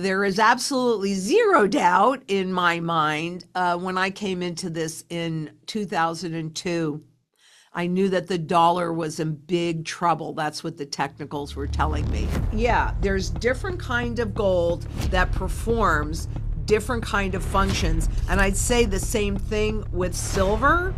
There is absolutely zero doubt in my mind. When I came into this in 2002, I knew that the dollar was in big trouble. That's what the technicals were telling me. Yeah, there's different kind of gold that performs different kind of functions. And I'd say the same thing with silver.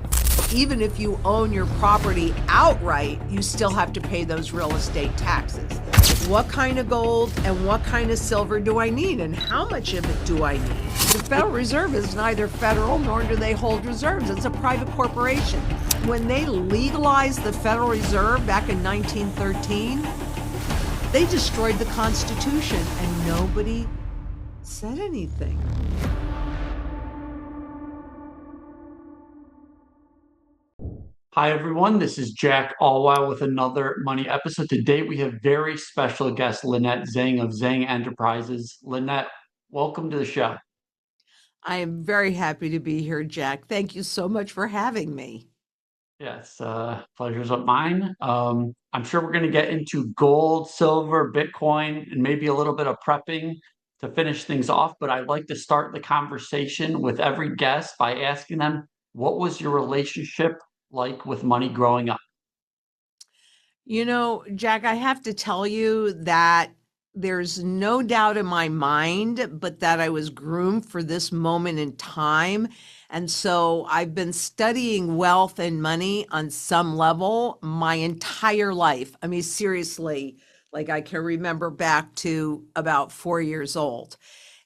Even if you own your property outright, you still have to pay those real estate taxes. What kind of gold and what kind of silver do I need, and how much of it do I need? The Federal Reserve is neither federal nor do they hold reserves. It's a private corporation. When they legalized the Federal Reserve back in 1913, they destroyed the Constitution and nobody said anything. Hi, everyone. This is Jack Allwild with another Money episode. Today, we have very special guest Lynette Zang of Zang Enterprises. Lynette, welcome to the show. I am very happy to be here, Jack. Thank you so much for having me. Yes, pleasure's of mine. I'm sure we're going to get into gold, silver, Bitcoin, and maybe a little bit of prepping to finish things off. But I'd like to start the conversation with every guest by asking them, what was your relationship like with money growing up? You know, Jack, I have to tell you that there's no doubt in my mind, but that I was groomed for this moment in time. And so I've been studying wealth and money on some level my entire life. I mean, seriously, like I can remember back to about 4 years old.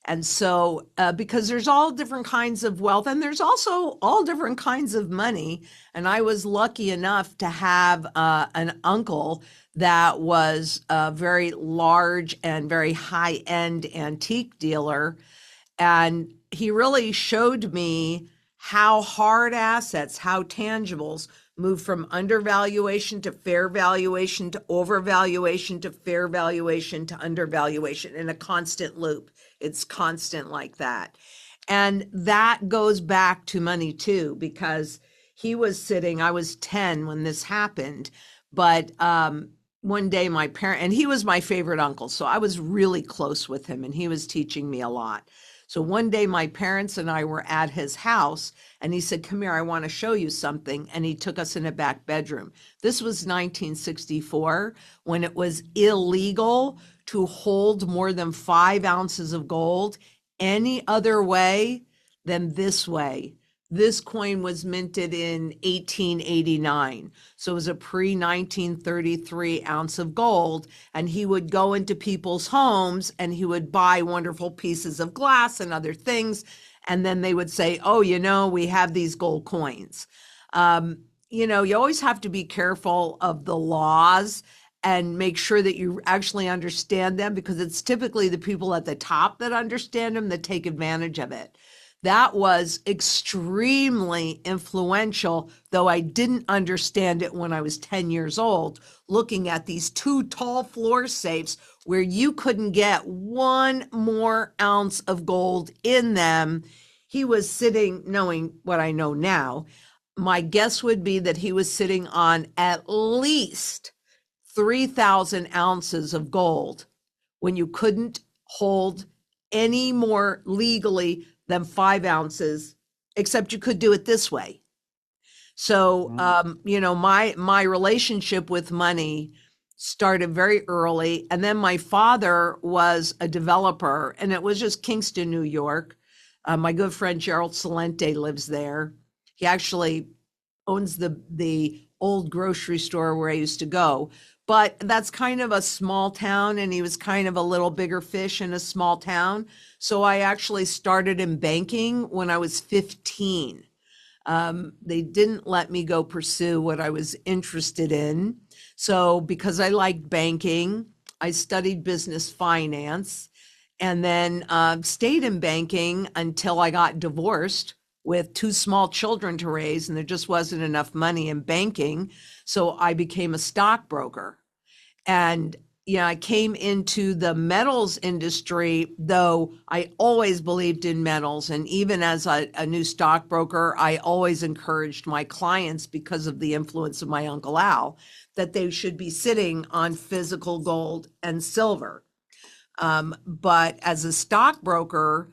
And so, because there's all different kinds of wealth and there's also all different kinds of money. And I was lucky enough to have an uncle that was a very large and very high end antique dealer. And he really showed me how hard assets, how tangibles move from undervaluation to fair valuation to overvaluation to fair valuation to undervaluation in a constant loop. It's constant like that. And that goes back to money too, because he was sitting, I was 10 when this happened, but one day my parent, and he was my favorite uncle, so I was really close with him and he was teaching me a lot. So one day my parents and I were at his house and he said, "Come here, I want to show you something." And he took us in a back bedroom. This was 1964 when it was illegal to hold more than 5 ounces of gold any other way than this way. This coin was minted in 1889. So it was a pre 1933 ounce of gold. And he would go into people's homes and he would buy wonderful pieces of glass and other things. And then they would say, "Oh, you know, we have these gold coins." You always have to be careful of the laws and make sure that you actually understand them, because it's typically the people at the top that understand them that take advantage of it. That was extremely influential, though I didn't understand it when I was 10 years old, looking at these two tall floor safes where you couldn't get one more ounce of gold in them. He was sitting, knowing what I know now, my guess would be that he was sitting on at least 3,000 ounces of gold when you couldn't hold any more legally than 5 ounces, except you could do it this way. So, my relationship with money started very early. And then my father was a developer, and it was just Kingston, New York. My good friend Gerald Salente lives there. He actually owns the old grocery store where I used to go. But that's kind of a small town, and he was kind of a little bigger fish in a small town. So I actually started in banking when I was 15. They didn't let me go pursue what I was interested in. So because I liked banking, I studied business finance and then stayed in banking until I got divorced with two small children to raise, and there just wasn't enough money in banking. So I became a stockbroker. And I came into the metals industry, though I always believed in metals. And even as a new stockbroker, I always encouraged my clients, because of the influence of my Uncle Al, that they should be sitting on physical gold and silver. But as a stockbroker,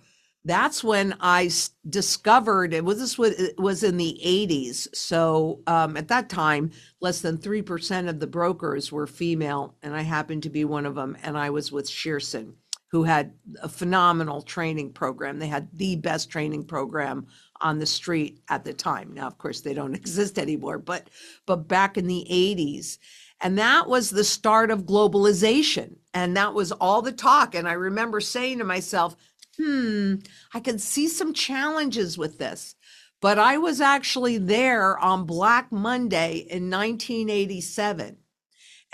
that's when I discovered it was in the 80s. So at that time, less than 3% of the brokers were female, and I happened to be one of them. And I was with Shearson, who had a phenomenal training program. They had the best training program on the street at the time. Now, of course, they don't exist anymore, but back in the 80s. And that was the start of globalization. And that was all the talk. And I remember saying to myself, I can see some challenges with this. But I was actually there on Black Monday in 1987.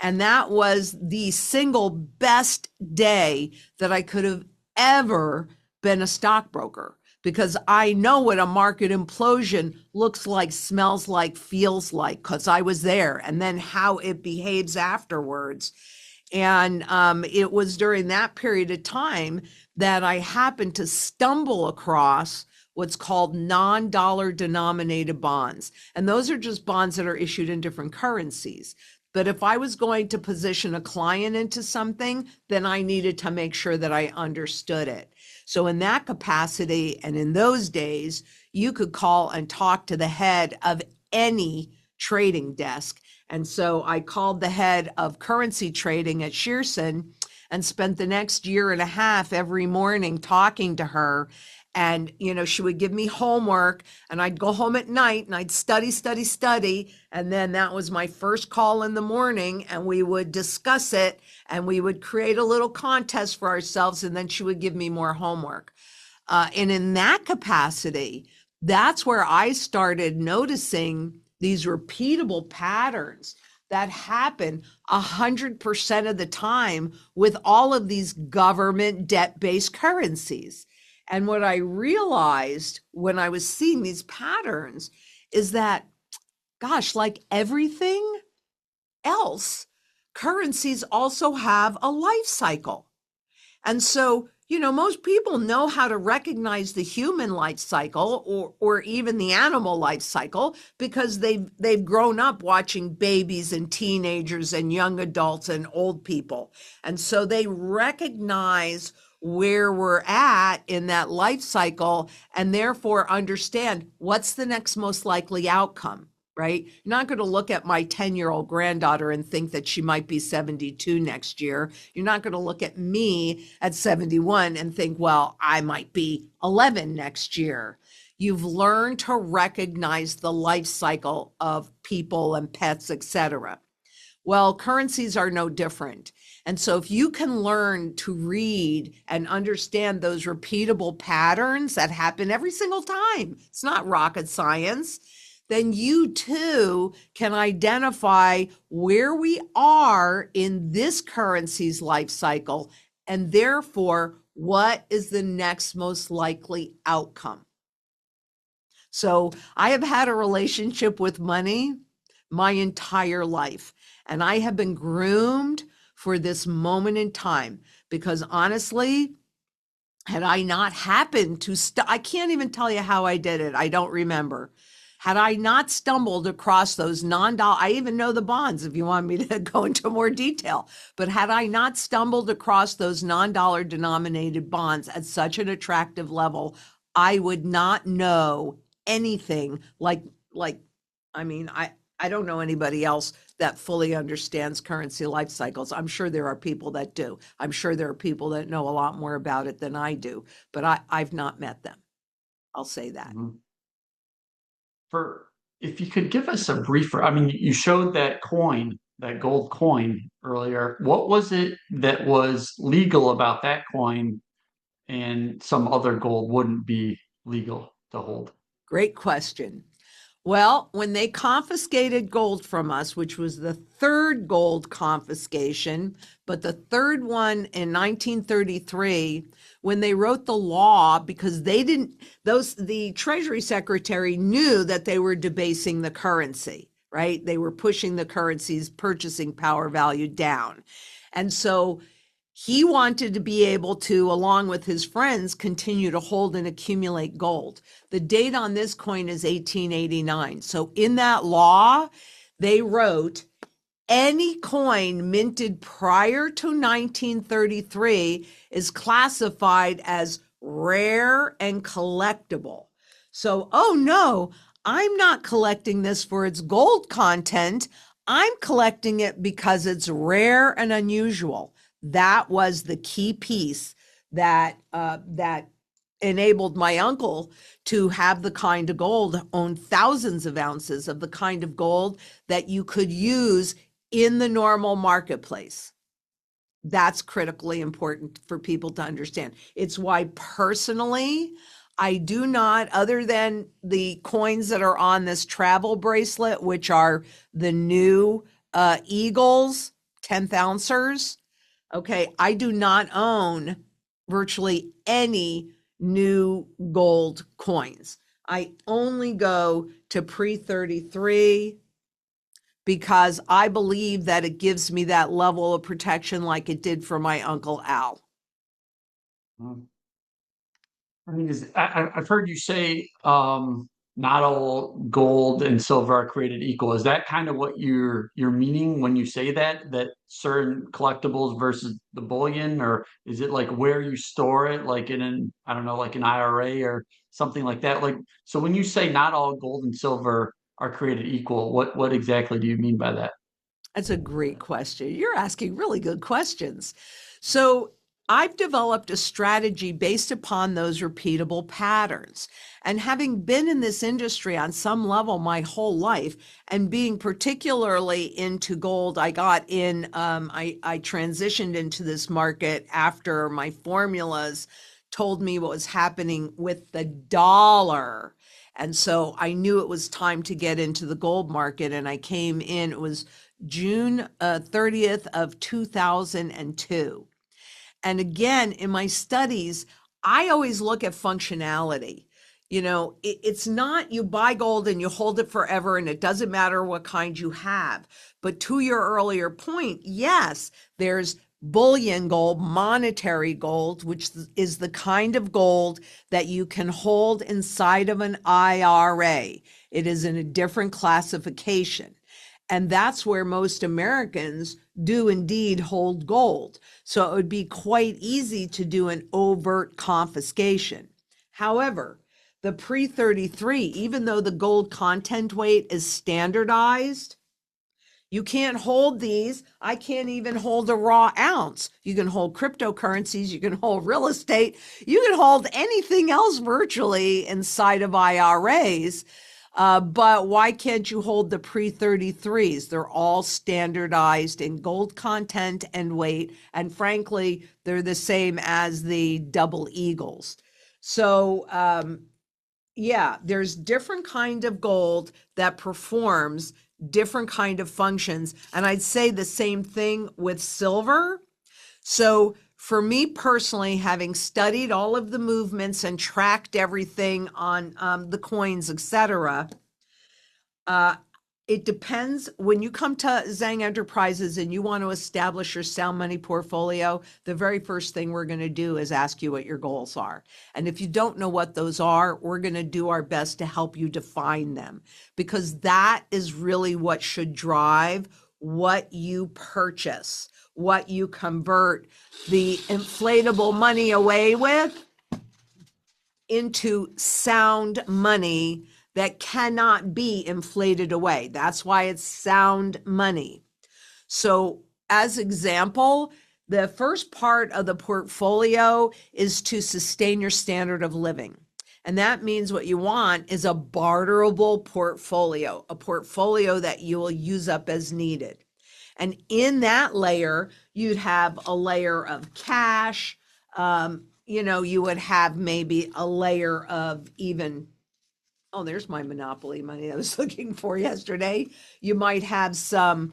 And that was the single best day that I could have ever been a stockbroker, because I know what a market implosion looks like, smells like, feels like, because I was there, and then how it behaves afterwards. And it was during that period of time that I happened to stumble across what's called non-dollar denominated bonds. And those are just bonds that are issued in different currencies. But if I was going to position a client into something, then I needed to make sure that I understood it. So in that capacity, and in those days, you could call and talk to the head of any trading desk. And so I called the head of currency trading at Shearson and spent the next year and a half every morning talking to her. And, she would give me homework, and I'd go home at night and I'd study. And then that was my first call in the morning, and we would discuss it, and we would create a little contest for ourselves. And then she would give me more homework. And in that capacity, that's where I started noticing these repeatable patterns that happen 100% of the time with all of these government debt-based currencies. And what I realized when I was seeing these patterns is that, gosh, like everything else, currencies also have a life cycle. And so, most people know how to recognize the human life cycle or even the animal life cycle, because they've grown up watching babies and teenagers and young adults and old people. And so they recognize where we're at in that life cycle, and therefore understand what's the next most likely outcome, right? You're not going to look at my 10-year-old granddaughter and think that she might be 72 next year. You're not going to look at me at 71 and think, well, I might be 11 next year. You've learned to recognize the life cycle of people and pets, etc. Well, currencies are no different. And so if you can learn to read and understand those repeatable patterns that happen every single time, it's not rocket science, then you too can identify where we are in this currency's life cycle, and therefore what is the next most likely outcome. So I have had a relationship with money my entire life, and I have been groomed for this moment in time, because honestly, had I not happened to, I can't even tell you how I did it. I don't remember. Had I not stumbled across those non-dollar, I even know the bonds if you want me to go into more detail, but had I not stumbled across those non-dollar denominated bonds at such an attractive level, I would not know anything I don't know anybody else that fully understands currency life cycles. I'm sure there are people that do. I'm sure there are people that know a lot more about it than I do, but I've not met them. I'll say that. If you could give us a brief, you showed that coin, that gold coin earlier. What was it that was legal about that coin and some other gold wouldn't be legal to hold? Great question. Well, when they confiscated gold from us, which was the third gold confiscation, but the third one in 1933, when they wrote the law, because the Treasury Secretary knew that they were debasing the currency, right? They were pushing the currency's purchasing power value down. And so he wanted to be able to, along with his friends, continue to hold and accumulate gold. The date on this coin is 1889. So in that law, they wrote, any coin minted prior to 1933 is classified as rare and collectible. So, oh no, I'm not collecting this for its gold content. I'm collecting it because it's rare and unusual. That was the key piece that enabled my uncle to have the kind of gold, own thousands of ounces of the kind of gold that you could use in the normal marketplace. That's critically important for people to understand. It's why personally, I do not, other than the coins that are on this travel bracelet, which are the new Eagles 10th ouncers. Okay, I do not own virtually any new gold coins. I only go to pre 33 because I believe that it gives me that level of protection like it did for my Uncle Al. Mm. I mean, I've heard you say not all gold and silver are created equal. Is that kind of what you're meaning when you say that? That certain collectibles versus the bullion, or is it like where you store it, like in an I don't know, like an IRA or something like that? Like, so when you say not all gold and silver are created equal, what exactly do you mean by that? That's a great question. You're asking really good questions. So, I've developed a strategy based upon those repeatable patterns. And having been in this industry on some level my whole life and being particularly into gold, I got in, I transitioned into this market after my formulas told me what was happening with the dollar. And so I knew it was time to get into the gold market. And I came in, it was June 30th of 2002. And again, in my studies, I always look at functionality. You know, it's not you buy gold and you hold it forever and it doesn't matter what kind you have. But to your earlier point, yes, there's bullion gold, monetary gold, which is the kind of gold that you can hold inside of an IRA. It is in a different classification. And that's where most Americans do indeed hold gold. So it would be quite easy to do an overt confiscation. However, the pre 33, even though the gold content weight is standardized, you can't hold these. I can't even hold a raw ounce. You can hold cryptocurrencies, you can hold real estate, you can hold anything else virtually inside of IRAs. But why can't you hold the pre 33s? They're all standardized in gold content and weight. And frankly, they're the same as the double eagles. So, yeah, there's different kind of gold that performs different kind of functions. And I'd say the same thing with silver. So for me personally, having studied all of the movements and tracked everything on the coins, etc., uh, it depends. When you come to Zang Enterprises and you want to establish your sound money portfolio, the very first thing we're going to do is ask you what your goals are. And if you don't know what those are, we're going to do our best to help you define them, because that is really what should drive what you purchase, what you convert the inflatable money away with into sound money that cannot be inflated away. That's why it's sound money. So, as example, the first part of the portfolio is to sustain your standard of living. And that means what you want is a barterable portfolio, a portfolio that you will use up as needed. And in that layer, you'd have a layer of cash. You would have maybe a layer of even, oh, there's my Monopoly money I was looking for yesterday. You might have some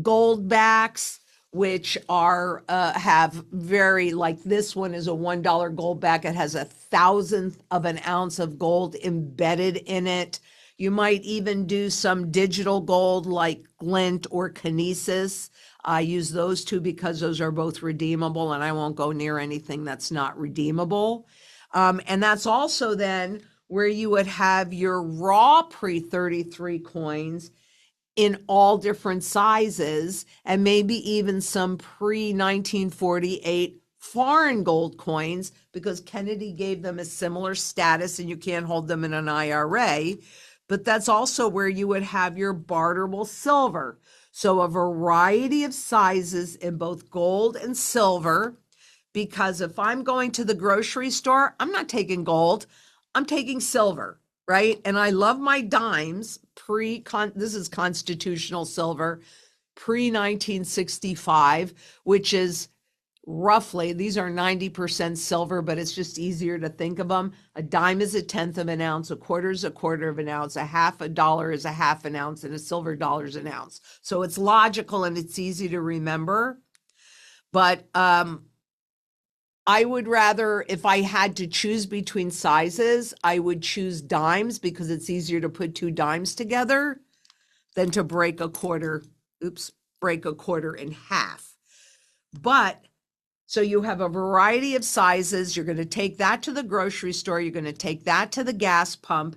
gold backs, which are have very, like this one is a $1 gold back. It has 1,000th of an ounce of gold embedded in it. You might even do some digital gold like glint or kinesis. I use those two because those are both redeemable, and I won't go near anything that's not redeemable. And that's also then where you would have your raw pre 33 coins in all different sizes, and maybe even some pre-1948 foreign gold coins, because Kennedy gave them a similar status and you can't hold them in an IRA. But that's also where you would have your barterable silver. So a variety of sizes in both gold and silver, because if I'm going to the grocery store, I'm not taking gold, I'm taking silver, right? And I love my dimes this is constitutional silver, pre-1965, which is roughly, these are 90% silver, but it's just easier to think of them. A dime is a tenth of an ounce, a quarter is a quarter of an ounce, a half a dollar is a half an ounce, and a silver dollar is an ounce. So it's logical and it's easy to remember. But I would rather, if I had to choose between sizes, I would choose dimes because it's easier to put two dimes together than to break a quarter in half. But so you have a variety of sizes. You're going to take that to the grocery store. You're going to take that to the gas pump.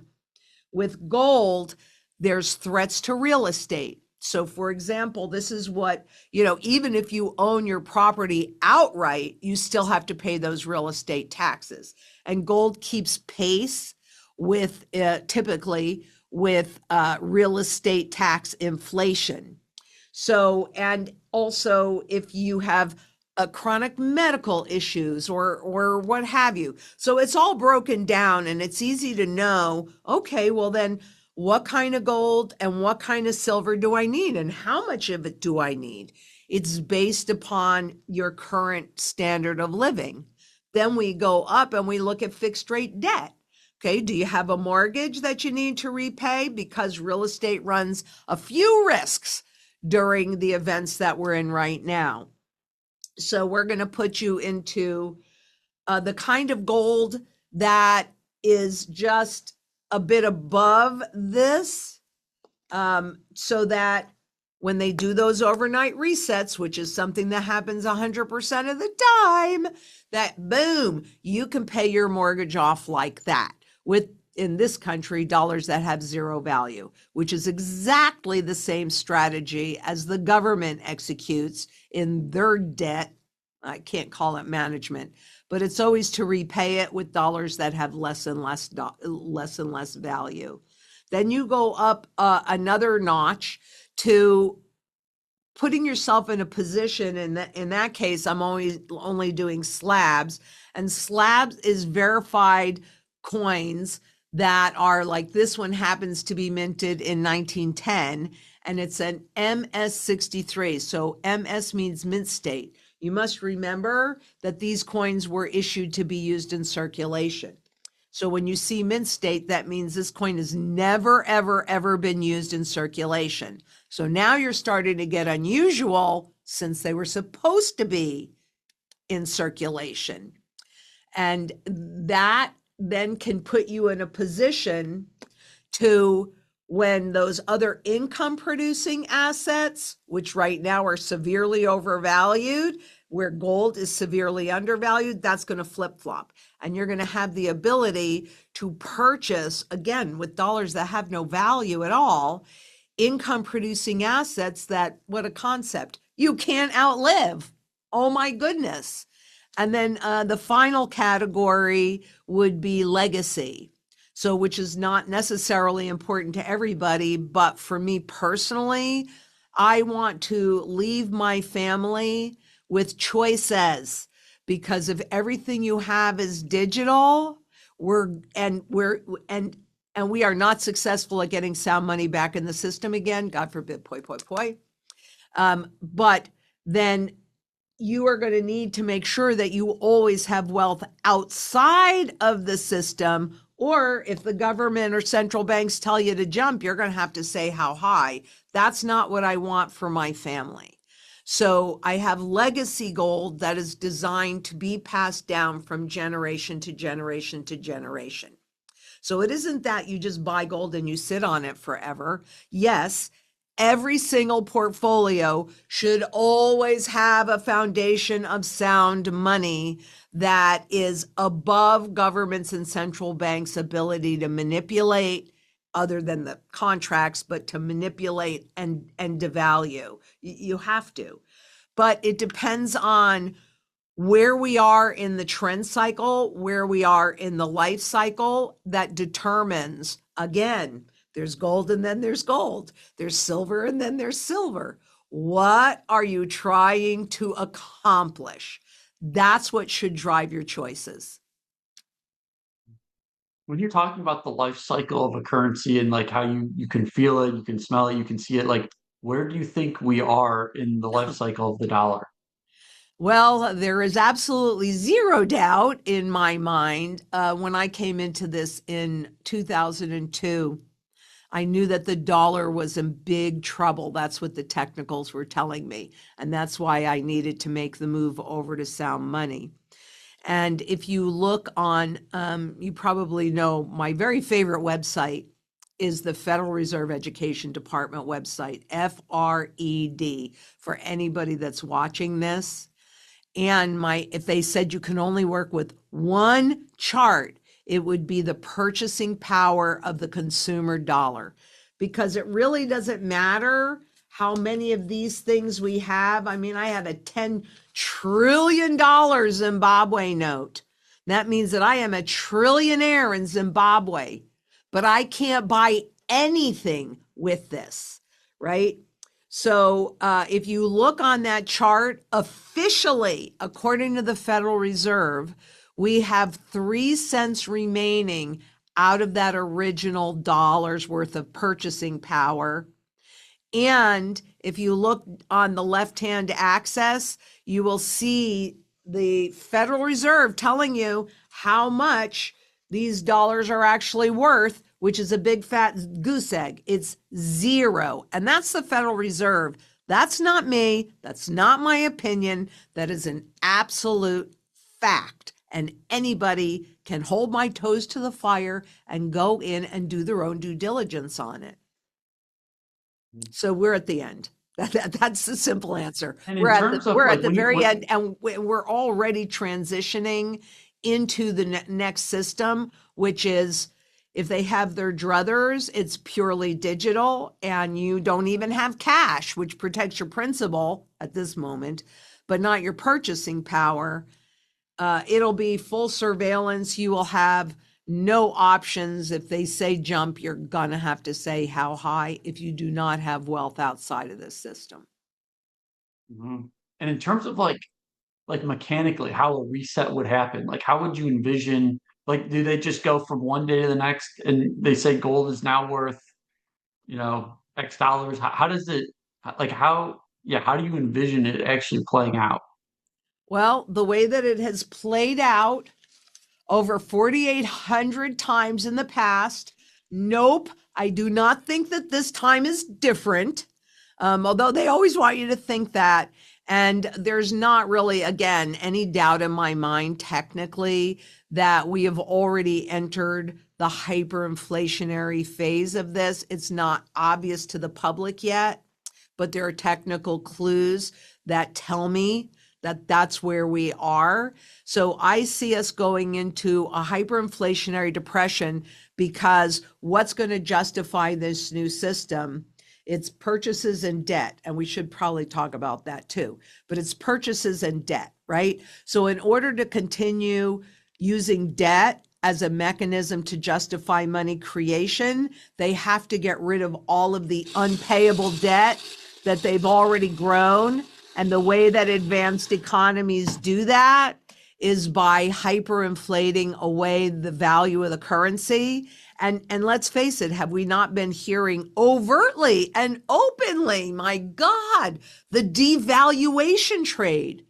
With gold, there's threats to real estate. So for example, this is what, even if you own your property outright, you still have to pay those real estate taxes. And gold keeps pace with typically with real estate tax inflation. So, and also if you have chronic medical issues or what have you. So it's all broken down and it's easy to know, okay, well then what kind of gold and what kind of silver do I need and how much of it do I need? It's based upon your current standard of living. Then we go up and we look at fixed rate debt. Okay, do you have a mortgage that you need to repay? Because real estate runs a few risks during the events that we're in right now. So we're going to put you into the kind of gold that is just a bit above this, so that when they do those overnight resets, which is something that happens 100% of the time, that boom, you can pay your mortgage off like that with, in this country, dollars that have zero value, which is exactly the same strategy as the government executes in their debt. I can't call it management, but it's always to repay it with dollars that have less and less value. Then you go up another notch to putting yourself in a position. In that case, I'm only doing slabs, and slabs is verified coins that are like this one happens to be minted in 1910, and it's an MS-63. So MS means mint state. You must remember that these coins were issued to be used in circulation. So when you see mint state, that means this coin has never, ever, ever been used in circulation. So now you're starting to get unusual since they were supposed to be in circulation. And that then can put you in a position to, when those other income producing assets, which right now are severely overvalued, where gold is severely undervalued, that's going to flip flop. And you're going to have the ability to purchase, again, with dollars that have no value at all, income producing assets that, what a concept, you can't outlive. Oh my goodness. And then the final category would be legacy. So, which is not necessarily important to everybody, but for me personally, I want to leave my family with choices, because if everything you have is digital, we are not successful at getting sound money back in the system again, God forbid, but then you are going to need to make sure that you always have wealth outside of the system. Or if the government or central banks tell you to jump, you're going to have to say how high. That's not what I want for my family. So I have legacy gold that is designed to be passed down from generation to generation to generation. So it isn't that you just buy gold and you sit on it forever. Yes, every single portfolio should always have a foundation of sound money that is above governments and central banks' ability to manipulate other than the contracts, but to manipulate and devalue. You have to. But it depends on where we are in the trend cycle, where we are in the life cycle, that determines, again, there's gold and then there's gold. There's silver and then there's silver. What are you trying to accomplish? That's what should drive your choices. When you're talking about the life cycle of a currency and like how you can feel it, you can smell it, you can see it, like where do you think we are in the life cycle of the dollar? Well, there is absolutely zero doubt in my mind. When I came into this in 2002, I knew that the dollar was in big trouble. That's what the technicals were telling me. And that's why I needed to make the move over to sound money. And if you look on, you probably know my very favorite website is the Federal Reserve Education Department website, FRED, for anybody that's watching this. And if they said you can only work with one chart, it would be the purchasing power of the consumer dollar, because it really doesn't matter how many of these things we have. I mean, I have a $10 trillion Zimbabwe note. That means that I am a trillionaire in Zimbabwe, but I can't buy anything with this, right? So if you look on that chart, officially, according to the Federal Reserve, we have 3 cents remaining out of that original dollar's worth of purchasing power. And if you look on the left-hand axis, you will see the Federal Reserve telling you how much these dollars are actually worth, which is a big fat goose egg. It's zero. And that's the Federal Reserve. That's not me. That's not my opinion. That is an absolute fact. And anybody can hold my toes to the fire and go in and do their own due diligence on it. So we're at the end. That's the simple answer. And in We're at terms of like the when you very end, and we're already transitioning into the next system, which is if they have their druthers, it's purely digital, and you don't even have cash, which protects your principal at this moment, but not your purchasing power. It'll be full surveillance. You will have no options. If they say jump, you're going to have to say how high if you do not have wealth outside of this system. Mhm. And in terms of like mechanically how a reset would happen, like how would you envision, like do they just go from one day to the next and they say gold is now worth, X dollars? How does it, like how do you envision it actually playing out? Well, the way that it has played out over 4,800 times in the past, nope, I do not think that this time is different. Although they always want you to think that. And there's not really, again, any doubt in my mind, technically, that we have already entered the hyperinflationary phase of this. It's not obvious to the public yet, but there are technical clues that tell me that that's where we are. So I see us going into a hyperinflationary depression, because what's going to justify this new system? It's purchases and debt. And we should probably talk about that too, but it's purchases and debt, right? So in order to continue using debt as a mechanism to justify money creation, they have to get rid of all of the unpayable debt that they've already grown. And the way that advanced economies do that is by hyperinflating away the value of the currency. And let's face it, have we not been hearing overtly and openly, my God, the devaluation trade?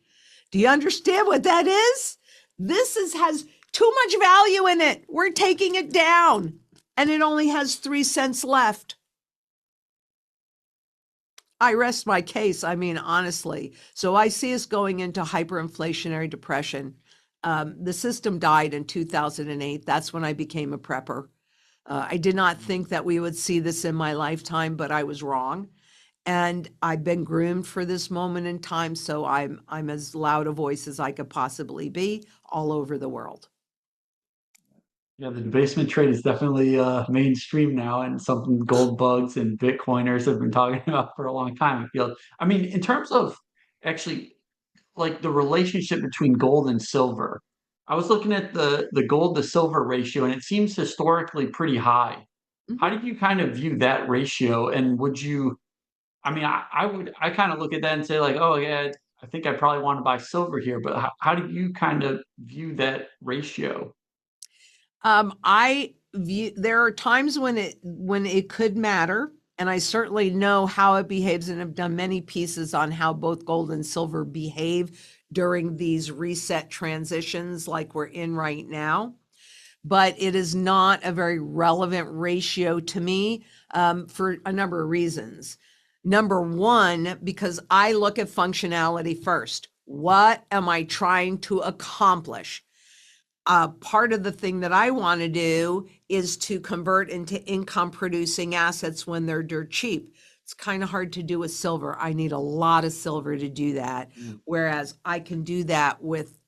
Do you understand what that is? Has too much value in it. We're taking it down, and it only has 3 cents left. I rest my case. I mean, honestly. So I see us going into hyperinflationary depression. The system died in 2008. That's when I became a prepper. I did not think that we would see this in my lifetime, but I was wrong. And I've been groomed for this moment in time. So I'm as loud a voice as I could possibly be all over the world. Yeah, the debasement trade is definitely mainstream now, and something gold bugs and Bitcoiners have been talking about for a long time. I feel. I mean, in terms of actually like the relationship between gold and silver, I was looking at the gold to silver ratio, and it seems historically pretty high. How Mhm. do you kind of view that ratio? And would you? I mean, I kind of look at that and say like, oh yeah, I think I probably want to buy silver here. But how do you kind of view that ratio? I view there are times when it could matter, and I certainly know how it behaves and have done many pieces on how both gold and silver behave during these reset transitions like we're in right now. But it is not a very relevant ratio to me for a number of reasons. Number one, because I look at functionality first. What am I trying to accomplish? Part of the thing that I want to do is to convert into income producing assets when they're dirt cheap. It's kind of hard to do with silver. I need a lot of silver to do that. Mm. Whereas I can do that with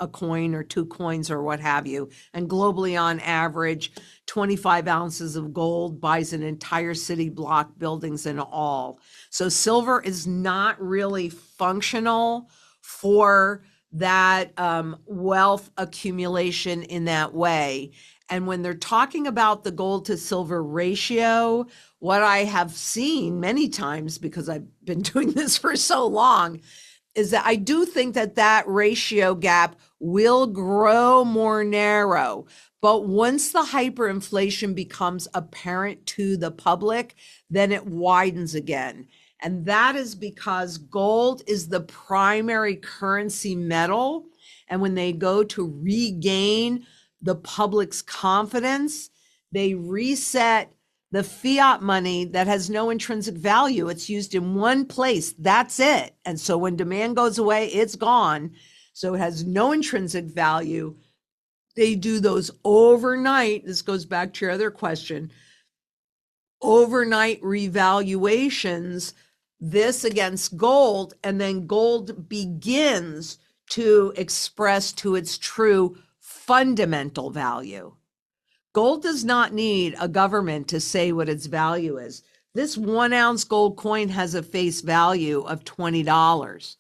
a coin or two coins or what have you. And globally, on average, 25 ounces of gold buys an entire city block, buildings and all. So silver is not really functional for that wealth accumulation in that way. And when they're talking about the gold to silver ratio, what I have seen many times, because I've been doing this for so long, is that I do think that that ratio gap will grow more narrow. But once the hyperinflation becomes apparent to the public, then it widens again. And that is because gold is the primary currency metal. And when they go to regain the public's confidence, they reset the fiat money that has no intrinsic value. It's used in one place. That's it. And so when demand goes away, it's gone. So it has no intrinsic value. They do those overnight. This goes back to your other question, overnight revaluations, this against gold, and then gold begins to express to its true fundamental value. Gold does not need a government to say what its value is. This 1 ounce gold coin has a face value of $20.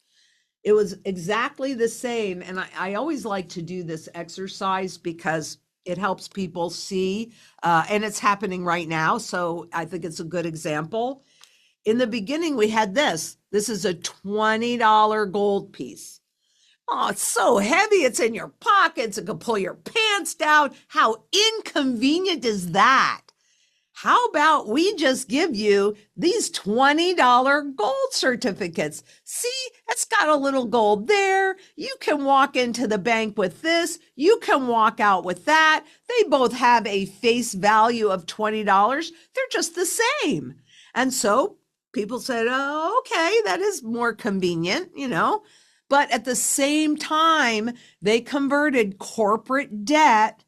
It was exactly the same. And I always like to do this exercise because it helps people see, and it's happening right now. So I think it's a good example. In the beginning, we had this. This is a $20 gold piece. Oh, it's so heavy. It's in your pockets. It can pull your pants down. How inconvenient is that? How about we just give you these $20 gold certificates? See, it's got a little gold there. You can walk into the bank with this. You can walk out with that. They both have a face value of $20. They're just the same. And so people said, oh, okay, that is more convenient, you know. But at the same time, they converted corporate debt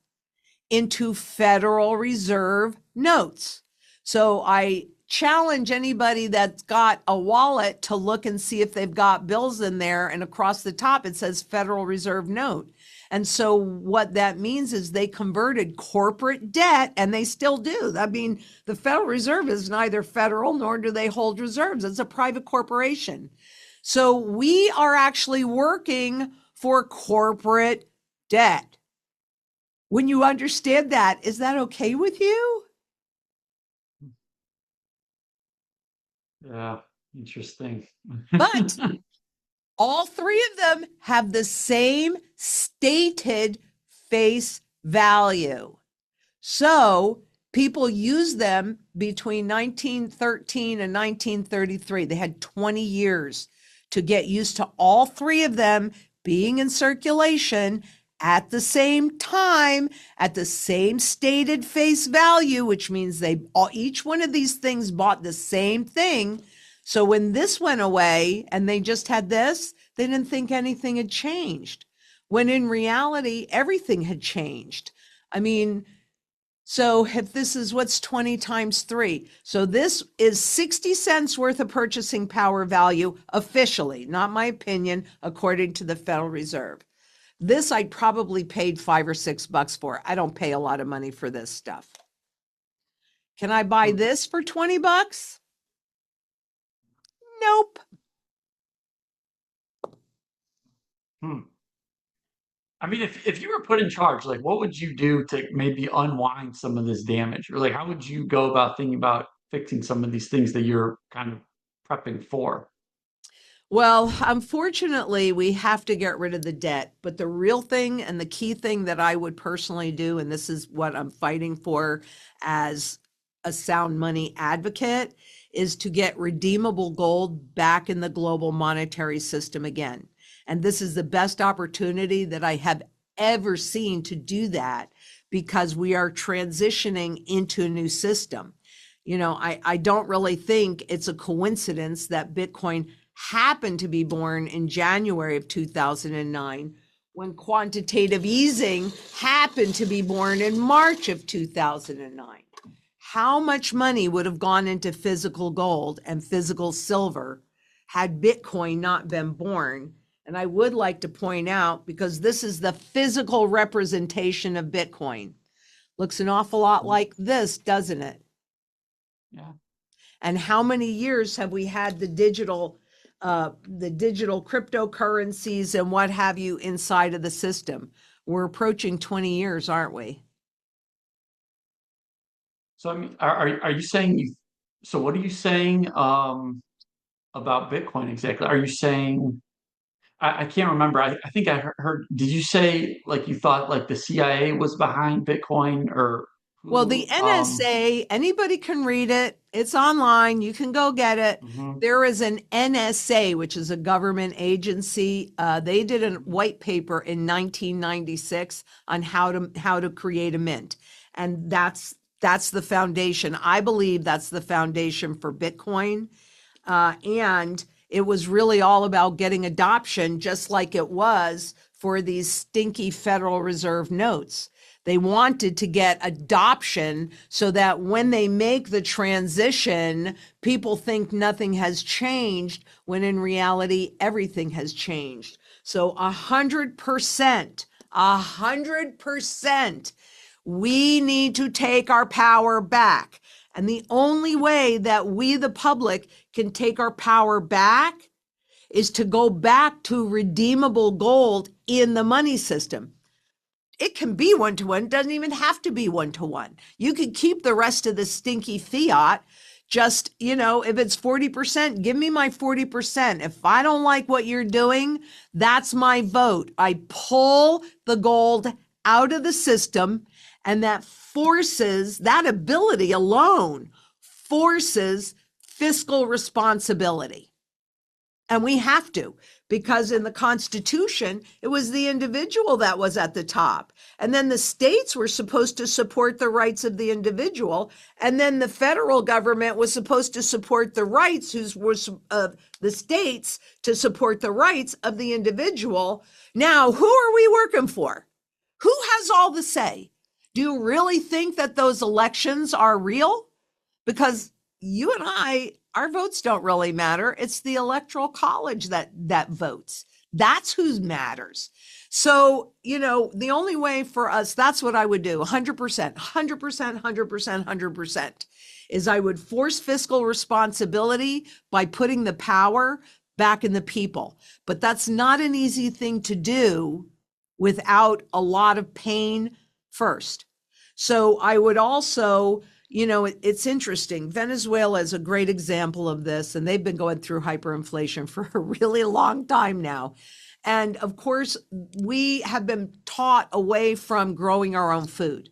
into Federal Reserve notes. So I challenge anybody that's got a wallet to look and see if they've got bills in there. And across the top, it says Federal Reserve note. And so what that means is they converted corporate debt, and they still do. I mean, the Federal Reserve is neither federal nor do they hold reserves. It's a private corporation. So we are actually working for corporate debt. When you understand that, is that okay with you? Yeah, interesting. But all three of them have the same stated face value. So people used them between 1913 and 1933. They had 20 years to get used to all three of them being in circulation at the same time, at the same stated face value, which means they all, each one of these things bought the same thing. So when this went away and they just had this, they didn't think anything had changed. When in reality, everything had changed. I mean, so if this is what's 20 times 3, so this is 60 cents worth of purchasing power value officially, not my opinion, according to the Federal Reserve. This I probably paid $5 or $6 for. I don't pay a lot of money for this stuff. Can I buy Hmm. this for $20? Nope. Hmm. I mean, if you were put in charge, like what would you do to maybe unwind some of this damage? Or like how would you go about thinking about fixing some of these things that you're kind of prepping for? Well, unfortunately, we have to get rid of the debt. But the real thing and the key thing that I would personally do, and this is what I'm fighting for as a sound money advocate, is to get redeemable gold back in the global monetary system again. And this is the best opportunity that I have ever seen to do that because we are transitioning into a new system. I don't really think it's a coincidence that Bitcoin happened to be born in January of 2009 when quantitative easing happened to be born in March of 2009. How much money would have gone into physical gold and physical silver had Bitcoin not been born? And I would like to point out, because this is the physical representation of Bitcoin. Looks an awful lot like this, doesn't it? Yeah. And how many years have we had the digital cryptocurrencies and what have you inside of the system? We're approaching 20 years, aren't we? So I mean, are you saying so what are you saying about Bitcoin exactly? Are you saying I can't remember. I think I heard, did you say like you thought like the CIA was behind Bitcoin or Well, the who NSA, anybody can read it. It's online. You can go get it. mhm, There is an NSA, which is a government agency. They did a mhm. white paper in 1996 on how to create a mint, and that's the foundation. I believe that's the foundation for Bitcoin. And it was really all about getting adoption, just like it was for these stinky Federal Reserve notes. They wanted to get adoption so that when they make the transition, people think nothing has changed, when in reality, everything has changed. So 100%, 100%, we need to take our power back. And the only way that we, the public, can take our power back is to go back to redeemable gold in the money system. It can be one to one, doesn't even have to be one to one. You could keep the rest of the stinky fiat. Just, if it's 40%, give me my 40%. If I don't like what you're doing, that's my vote. I pull the gold out of the system, and that ability alone forces fiscal responsibility. And we have to, because in the Constitution, it was the individual that was at the top. And then the states were supposed to support the rights of the individual. And then the federal government was supposed to support the rights of the states to support the rights of the individual. Now, who are we working for? Who has all the say? Do you really think that those elections are real? Because you and our votes don't really matter. It's the electoral college that votes. That's who matters. So, the only way for us, that's what I would do. 100%, 100%, 100%, 100% is I would force fiscal responsibility by putting the power back in the people. But that's not an easy thing to do without a lot of pain first. So I would also, it's interesting. Venezuela is a great example of this, and they've been going through hyperinflation for a really long time now. And of course, we have been taught away from growing our own food.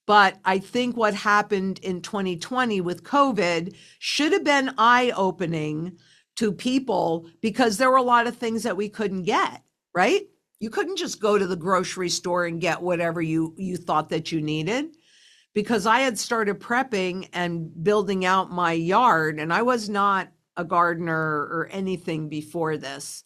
But I think what happened in 2020 with COVID should have been eye-opening to people, because there were a lot of things that we couldn't get, right? You couldn't just go to the grocery store and get whatever you thought that you needed, because I had started prepping and building out my yard, and I was not a gardener or anything before this.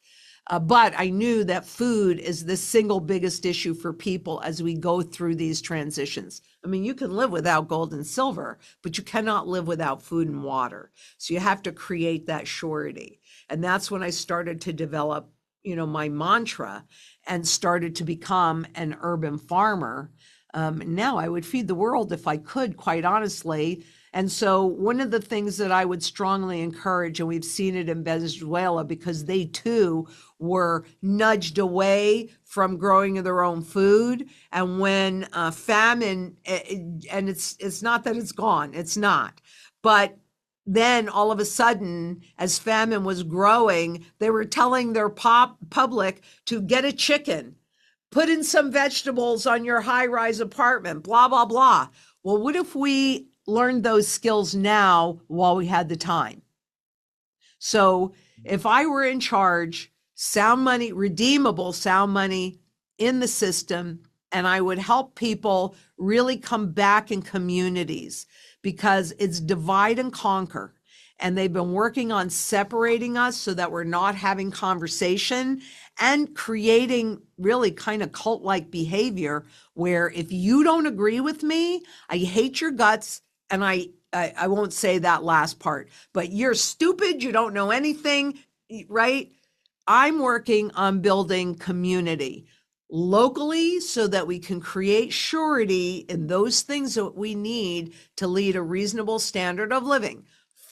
But I knew that food is the single biggest issue for people as we go through these transitions. I mean, you can live without gold and silver, but you cannot live without food and water. So you have to create that surety. And that's when I started to develop my mantra and started to become an urban farmer. Now I would feed the world if I could, quite honestly. And so one of the things that I would strongly encourage, and we've seen it in Venezuela because they too were nudged away from growing their own food. And when famine, and it's not that it's gone, it's not, but then all of a sudden, as famine was growing, they were telling their public to get a chicken, put in some vegetables on your high-rise apartment, blah, blah, blah. Well, what if we learned those skills now while we had the time? So if I were in charge, sound money, redeemable sound money in the system, and I would help people really come back in communities because it's divide and conquer. And they've been working on separating us so that we're not having conversation and creating really kind of cult-like behavior where if you don't agree with me, I hate your guts, and I won't say that last part, but you're stupid, you don't know anything, right? I'm working on building community locally so that we can create surety in those things that we need to lead a reasonable standard of living: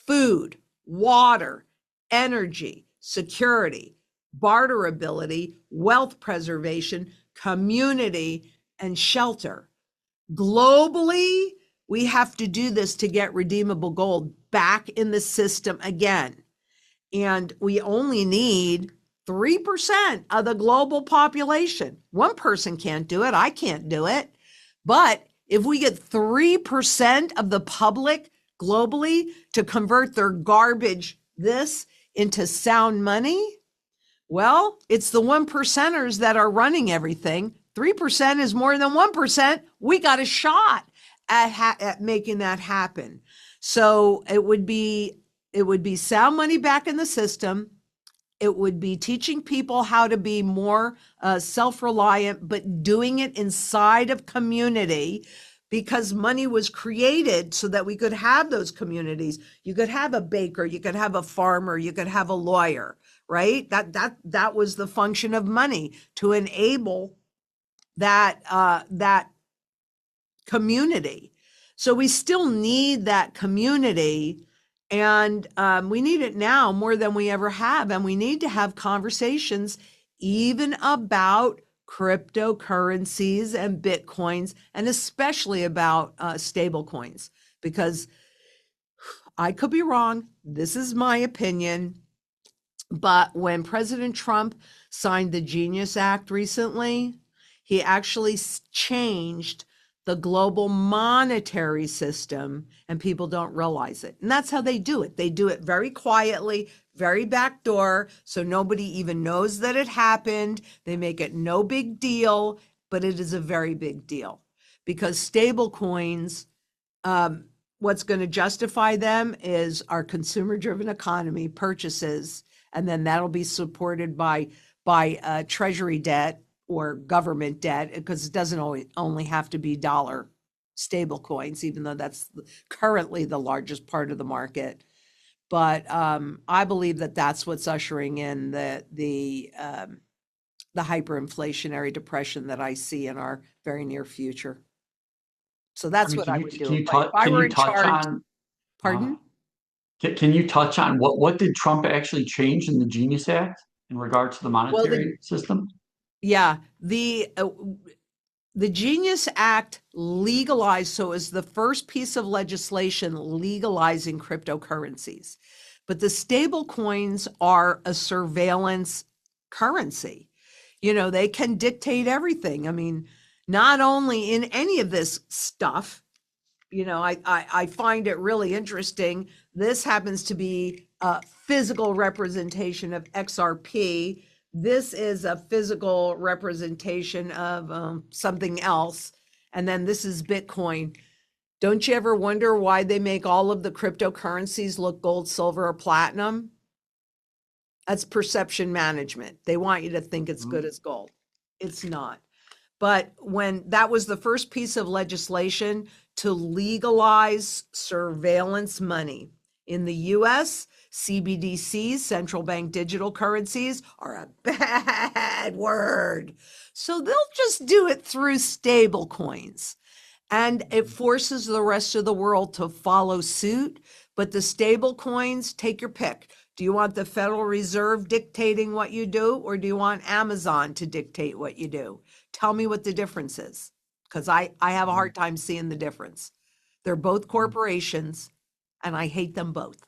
food, water, energy, security, barterability, wealth preservation, community, and shelter. Globally, we have to do this to get redeemable gold back in the system again. And we only need 3% of the global population. One person can't do it. I can't do it. But if we get 3% of the public globally to convert their garbage this into sound money, well, it's the 1%ers that are running everything. 3% is more than 1%. We got a shot at making that happen. So it would be sound money back in the system. It would be teaching people how to be more self-reliant, but doing it inside of community, because money was created so that we could have those communities. You could have a baker, you could have a farmer, you could have a lawyer, right? That was the function of money, to enable that community. So we still need that community, and we need it now more than we ever have. And we need to have conversations even about cryptocurrencies and Bitcoins, and especially about stable coins, because I could be wrong. This is my opinion. But when President Trump signed the Genius Act recently, he actually changed the global monetary system, and people don't realize it. And that's how they do it. They do it very quietly, very backdoor, so nobody even knows that it happened. They make it no big deal, but it is a very big deal, because stable coins, what's going to justify them is our consumer-driven economy, purchases, and then that'll be supported by treasury debt or government debt, because it doesn't only have to be dollar stable coins, even though that's currently the largest part of the market. But I believe that that's what's ushering in the hyperinflationary depression that I see in our very near future. So that's what I would do if I were in charge. Pardon? Can you touch on what did Trump actually change in the Genius Act in regard to the monetary system? Yeah, the Genius Act legalized, so it was the first piece of legislation legalizing cryptocurrencies. But the stable coins are a surveillance currency. They can dictate everything. I mean, not only in any of this stuff, I find it really interesting. This happens to be a physical representation of XRP. This is a physical representation of something else. And then this is Bitcoin. Don't you ever wonder why they make all of the cryptocurrencies look gold, silver, or platinum? That's perception management. They want you to think it's good as gold. It's not. But when that was the first piece of legislation to legalize surveillance money In the US, CBDCs, central bank digital currencies, are a bad word. So they'll just do it through stable coins. And it forces the rest of the world to follow suit. But the stable coins, take your pick. Do you want the Federal Reserve dictating what you do, or do you want Amazon to dictate what you do? Tell me what the difference is, because I have a hard time seeing the difference. They're both corporations, and I hate them both.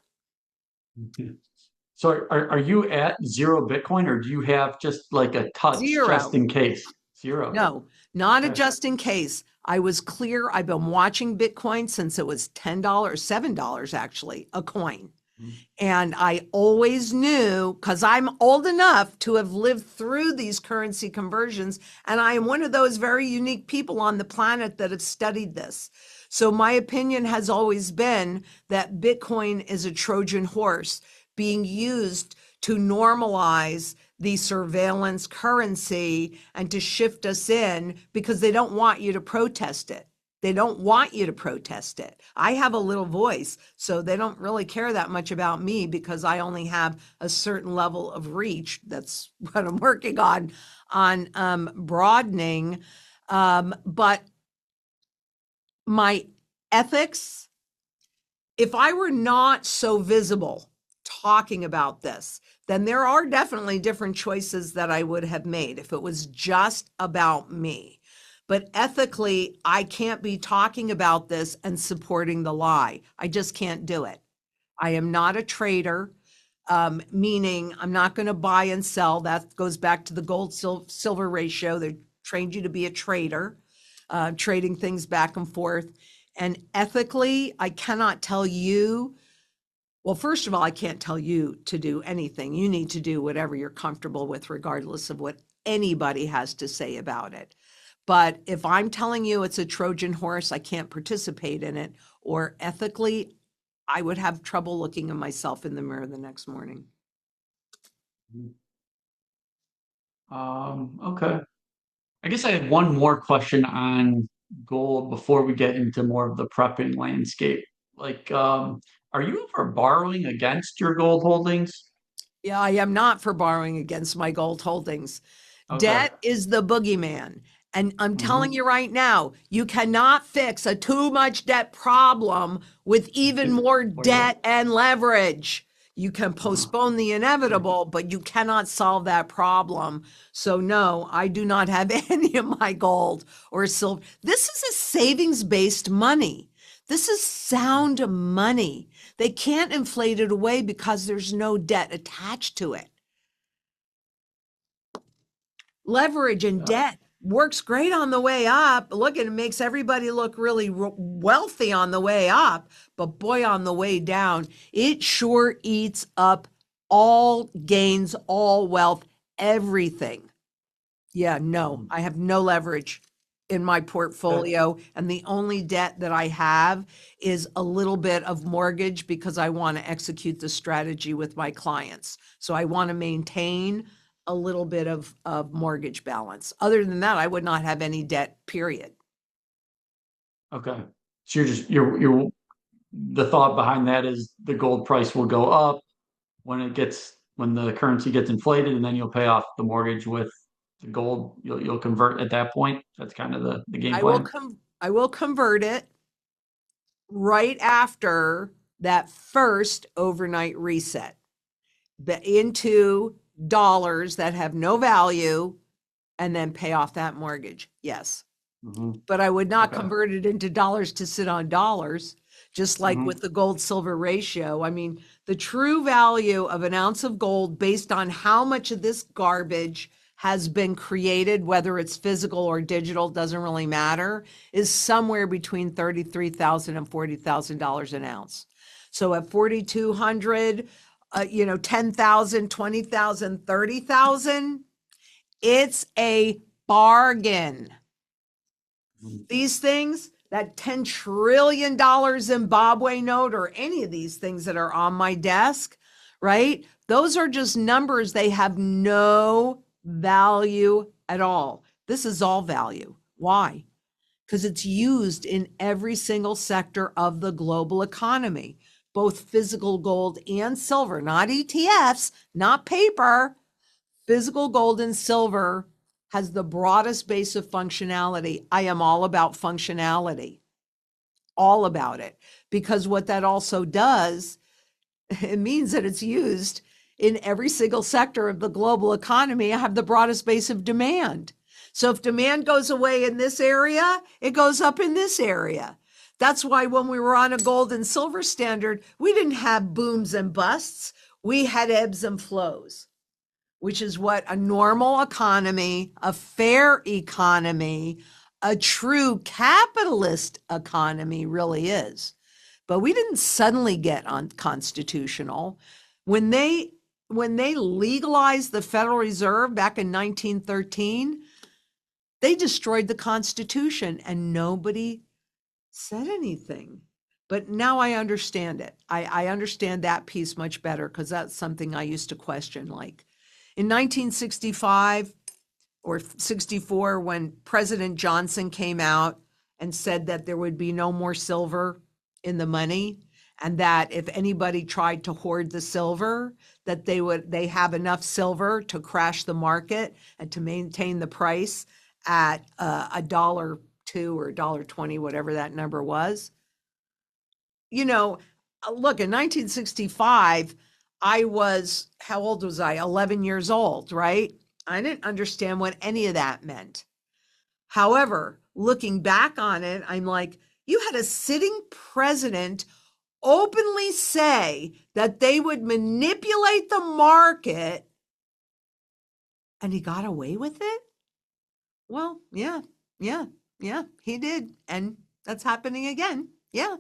So are you at zero Bitcoin, or do you have just like a touch just Zero. in case? Zero. No, not a Okay. just in case. I was clear. I've been watching Bitcoin since it was $10, $7 actually, a coin. And I always knew, because I'm old enough to have lived through these currency conversions. And I am one of those very unique people on the planet that have studied this. So my opinion has always been that Bitcoin is a Trojan horse being used to normalize the surveillance currency and to shift us in, because they don't want you to protest it. They don't want you to protest it. I have a little voice, so they don't really care that much about me because I only have a certain level of reach. That's what I'm working on broadening. But my ethics, if I were not so visible talking about this, then there are definitely different choices that I would have made if it was just about me. But ethically, I can't be talking about this and supporting the lie. I just can't do it. I am not a trader, meaning I'm not going to buy and sell. That goes back to the gold silver ratio. They trained you to be a trader, trading things back and forth. And ethically, I cannot tell you. Well, first of all, I can't tell you to do anything. You need to do whatever you're comfortable with, regardless of what anybody has to say about it. But if I'm telling you it's a Trojan horse, I can't participate in it, or ethically, I would have trouble looking at myself in the mirror the next morning. Okay. I guess I had one more question on gold before we get into more of the prepping landscape. Like, are you ever borrowing against your gold holdings? Yeah, I am not for borrowing against my gold holdings. Okay. Debt is the boogeyman. And I'm telling Hmm. you right now, you cannot fix a too much debt problem with even more Wait. debt and leverage. You can postpone the inevitable, but you cannot solve that problem. So, no, I do not have any of my gold or silver. This is a savings based money. This is sound money. They can't inflate it away because there's no debt attached to it. Leverage and Yeah. debt works great on the way up. Look, it makes everybody look really wealthy on the way up, but boy, on the way down, it sure eats up all gains, all wealth, everything. Yeah, no, I have no leverage in my Okay. portfolio. And the only debt that I have is a little bit of mortgage because I want to execute the strategy with my clients. So I want to maintain a little bit of mortgage balance. Other than that, I would not have any debt, period. Okay. So you're the thought behind that is the gold price will go up when the currency gets inflated, and then you'll pay off the mortgage with the gold. You'll convert at that point. That's kind of the game plan. I will convert it right after that first overnight reset into dollars that have no value and then pay off that mortgage. Yes. Hmm. But I would not Okay. convert it into dollars to sit on dollars, just like with Hmm. the gold silver ratio. I mean, the true value of an ounce of gold based on how much of this garbage has been created, whether it's physical or digital, doesn't really matter, is somewhere between $33,000 and $40,000 an ounce. So at 4,200, 10,000, 20,000, 30,000, it's a bargain. These things, that $10 trillion Zimbabwe note, or any of these things that are on my desk, right? Those are just numbers. They have no value at all. This is all value. Why? Because it's used in every single sector of the global economy. both physical gold and silver, not ETFs, not paper. Physical gold and silver has the broadest base of functionality. I am all about functionality, all about it, because what that also does, it means that it's used in every single sector of the global economy. I have the broadest base of demand. So if demand goes away in this area, it goes up in this area. That's why when we were on a gold and silver standard, we didn't have booms and busts. We had ebbs and flows, which is what a normal economy, a fair economy, a true capitalist economy really is. But we didn't suddenly get unconstitutional. When they legalized the Federal Reserve back in 1913, they destroyed the Constitution and nobody said anything. But now I understand it. I understand that piece much better because that's something I used to question. Like in 1965 or 64, when President Johnson came out and said that there would be no more silver in the money, and that if anybody tried to hoard the silver, that they have enough silver to crash the market and to maintain the price at $1.02 or $1.20, whatever that number was. You know, look, in 1965, how old was I? 11 years old, right? I didn't understand what any of that meant. However, looking back on it, I'm like, you had a sitting president openly say that they would manipulate the market and he got away with it? Well, yeah, he did. And that's happening again. Yeah.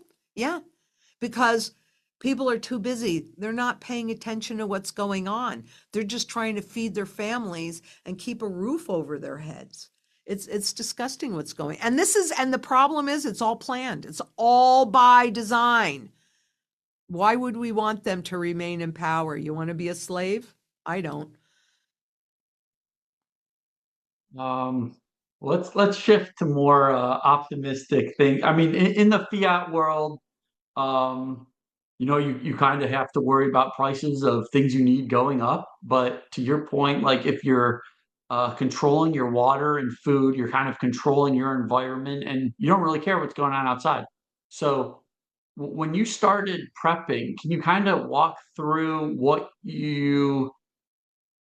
Because people are too busy. They're not paying attention to what's going on. They're just trying to feed their families and keep a roof over their heads. It's disgusting what's going. And the problem is it's all planned. It's all by design. Why would we want them to remain in power? You want to be a slave? I don't. Um, let's shift to more optimistic things. I mean, in the fiat world, um, you kind of have to worry about prices of things you need going up. But to your point, like if you're controlling your water and food, you're kind of controlling your environment, and you don't really care what's going on outside. So when you started prepping, can you kind of walk through what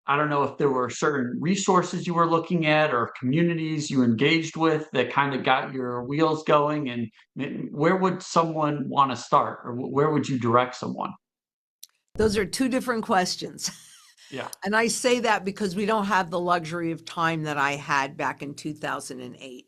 I don't know if there were certain resources you were looking at or communities you engaged with that kind of got your wheels going, and where would someone want to start, or where would you direct someone? Those are two different questions. Yeah. And I say that because we don't have the luxury of time that I had back in 2008.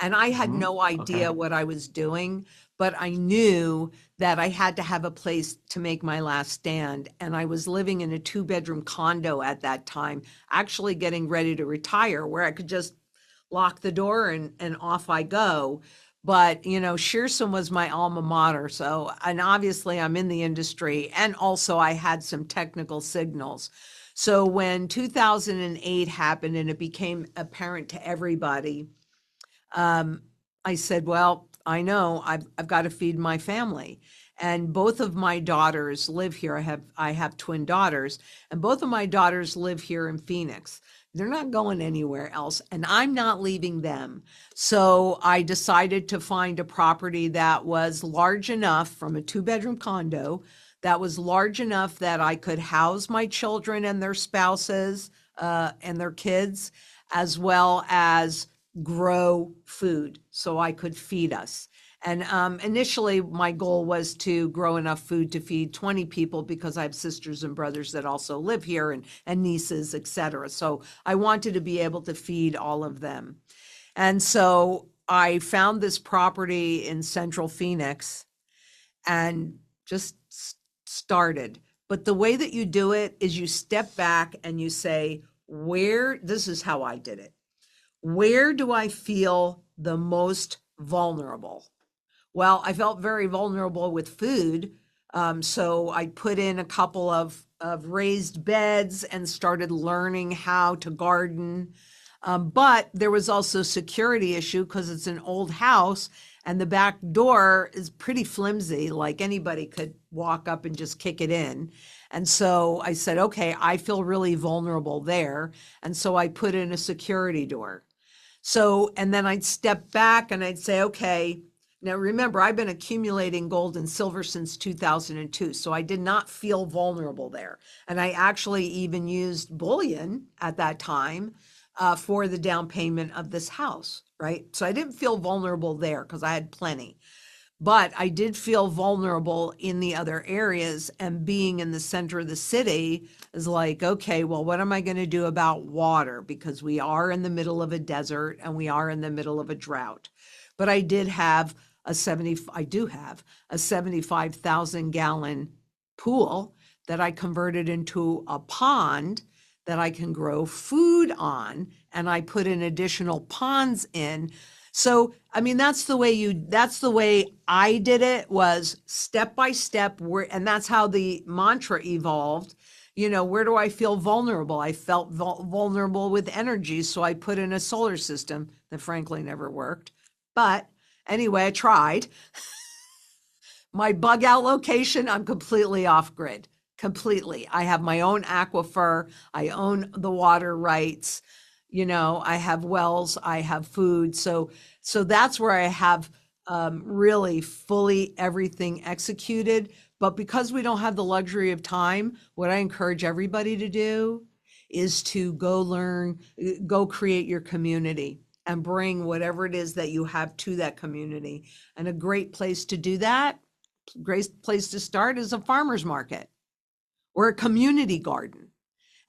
And I had Hmm. no Okay. idea what I was doing, but I knew that I had to have a place to make my last stand. And I was living in a 2-bedroom condo at that time, actually getting ready to retire, where I could just lock the door and off I go. But, Shearson was my alma mater. So, and obviously I'm in the industry. And also I had some technical signals. So when 2008 happened and it became apparent to everybody, um, I said, well, I know I've got to feed my family. And both of my daughters live here. I have twin daughters, and both of my daughters live here in Phoenix. They're not going anywhere else, and I'm not leaving them. So I decided to find a property that was large enough, from a 2-bedroom condo, that was large enough that I could house my children and their spouses and their kids, as well as grow food so I could feed us. And initially, my goal was to grow enough food to feed 20 people because I have sisters and brothers that also live here, and nieces, et cetera. So I wanted to be able to feed all of them. And so I found this property in Central Phoenix and just started. But the way that you do it is you step back and you say, this is how I did it. Where do I feel the most vulnerable? Well, I felt very vulnerable with food. So I put in a couple of raised beds and started learning how to garden. But there was also a security issue because it's an old house And the back door is pretty flimsy, like anybody could walk up and just kick it in. And so I said, okay, I feel really vulnerable there. And so I put in a security door. So, and then I'd step back and I'd say, okay, now remember, I've been accumulating gold and silver since 2002. So I did not feel vulnerable there. And I actually even used bullion at that time for the down payment of this house, right? So I didn't feel vulnerable there because I had plenty. But I did feel vulnerable in the other areas, and being in the center of the city is like, okay, well, what am I going to do about water? Because we are in the middle of a desert and we are in the middle of a drought. But I do have a 75,000 gallon pool that I converted into a pond that I can grow food on, and I put in additional ponds in. So, I mean, that's the way I did it, was step by step, and that's how the mantra evolved. Where do I feel vulnerable? I felt vulnerable with energy. So I put in a solar system that frankly never worked. But anyway, I tried. My bug out location, I'm completely off grid. Completely. I have my own aquifer. I own the water rights. I have wells, I have food. So that's where I have really fully everything executed. But because we don't have the luxury of time, what I encourage everybody to do is to go learn, go create your community and bring whatever it is that you have to that community. And a great place to do that, great place to start, is a farmer's market or a community garden.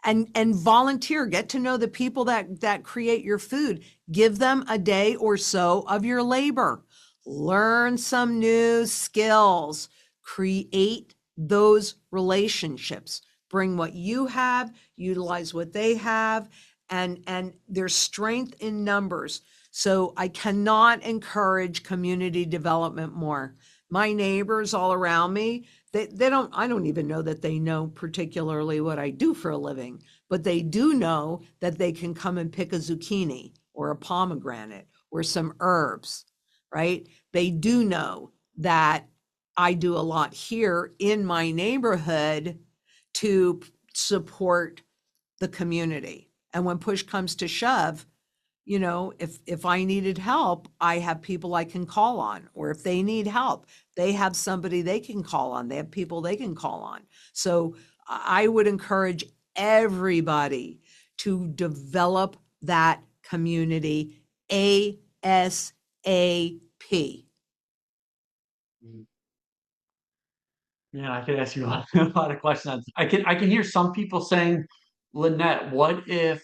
And volunteer, get to know the people that create your food. Give them a day or so of your labor. Learn some new skills. Create those relationships. Bring what you have, utilize what they have, and there's strength in numbers. So I cannot encourage community development more. My neighbors all around me, I don't even know that they know particularly what I do for a living, but they do know that they can come and pick a zucchini or a pomegranate or some herbs, right? They do know that I do a lot here in my neighborhood to support the community. And when push comes to shove, if I needed help, I have people I can call on, or if they need help, they have somebody they can call on. They have people they can call on. So I would encourage everybody to develop that community ASAP. Yeah, I could ask you a lot, a lot of questions. I can hear some people saying, Lynette, what if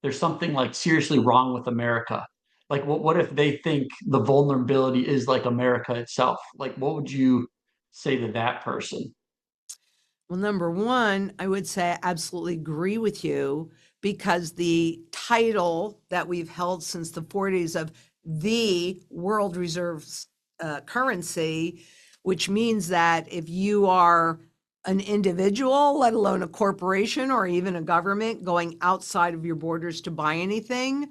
there's something like seriously wrong with America? Like what if they think the vulnerability is like America itself? Like what would you say to that person? Well, number one, I would say I absolutely agree with you, because the title that we've held since the 40s of the world reserves currency, which means that if you are an individual, let alone a corporation or even a government, going outside of your borders to buy anything,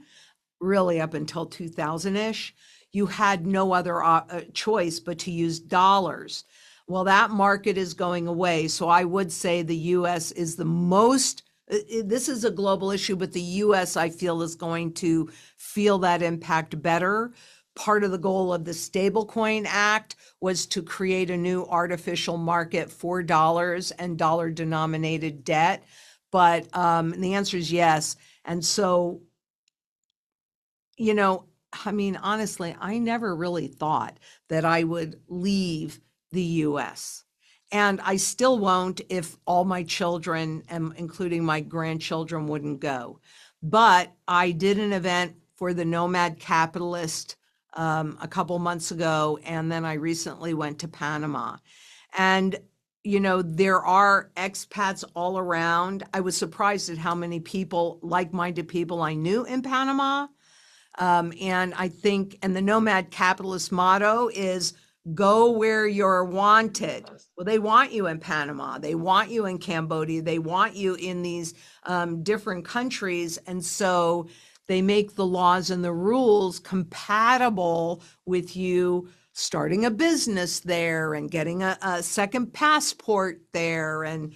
really up until 2000-ish, you had no other choice but to use dollars. Well, that market is going away. So I would say the US is the most, this is a global issue, but the US, I feel, is going to feel that impact better. Part of the goal of the Stablecoin Act was to create a new artificial market for dollars and dollar denominated debt. But the answer is yes. And so, I mean, honestly, I never really thought that I would leave the US. And I still won't if all my children, including my grandchildren, wouldn't go. But I did an event for the Nomad Capitalist a couple months ago, and then I recently went to Panama. And there are expats all around. I was surprised at how many people, like-minded people I knew in Panama. And I think, and the Nomad Capitalist motto is go where you're wanted. Well, they want you in Panama. They want you in Cambodia. They want you in these different countries. And so They make the laws and the rules compatible with you starting a business there and getting a second passport there and,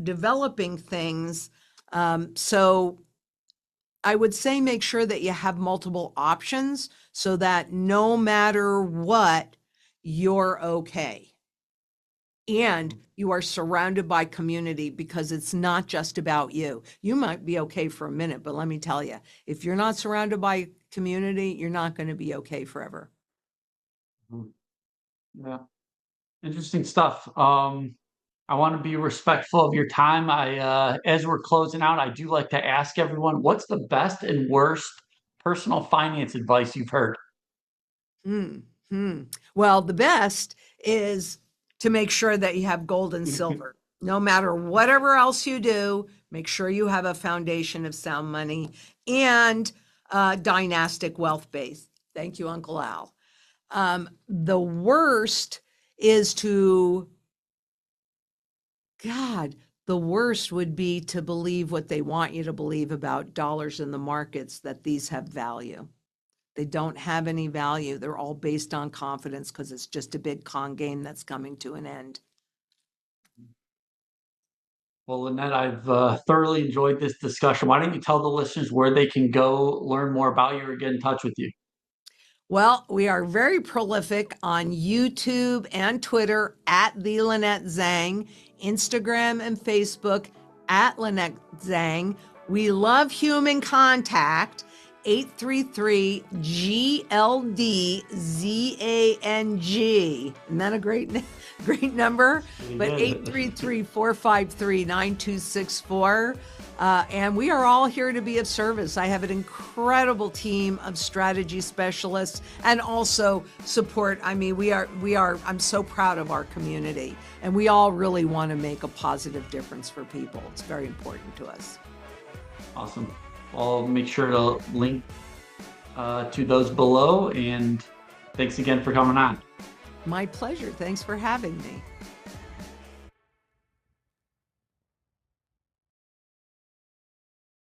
developing things. So I would say make sure that you have multiple options so that no matter what, you're okay. And you are surrounded by community because it's not just about you. You might be okay for a minute, but let me tell you, if you're not surrounded by community, you're not going to be okay forever. Yeah, interesting stuff. I want to be respectful of your time. As we're closing out, I do like to ask everyone, what's the best and worst personal finance advice you've heard? Hmm. Hmm. Well, the best is to make sure that you have gold and silver. No matter whatever else you do, make sure you have a foundation of sound money and dynastic wealth base. Thank you, Uncle Al. The worst is the worst would be to believe what they want you to believe about dollars in the markets, that these have value. They don't have any value. They're all based on confidence because it's just a big con game that's coming to an end. Well, Lynette, I've thoroughly enjoyed this discussion. Why don't you tell the listeners where they can go learn more about you or get in touch with you? Well, we are very prolific on YouTube and Twitter at the Lynette Zang, Instagram and Facebook at Lynette Zang. We love human contact. 833-GLDZANG. Isn't that a great number? But 833-453-9264. And we are all here to be of service. I have an incredible team of strategy specialists and also support. I mean, I'm so proud of our community, and we all really want to make a positive difference for people. It's very important to us. Awesome. I'll make sure to link to those below. And thanks again for coming on. My pleasure. Thanks for having me.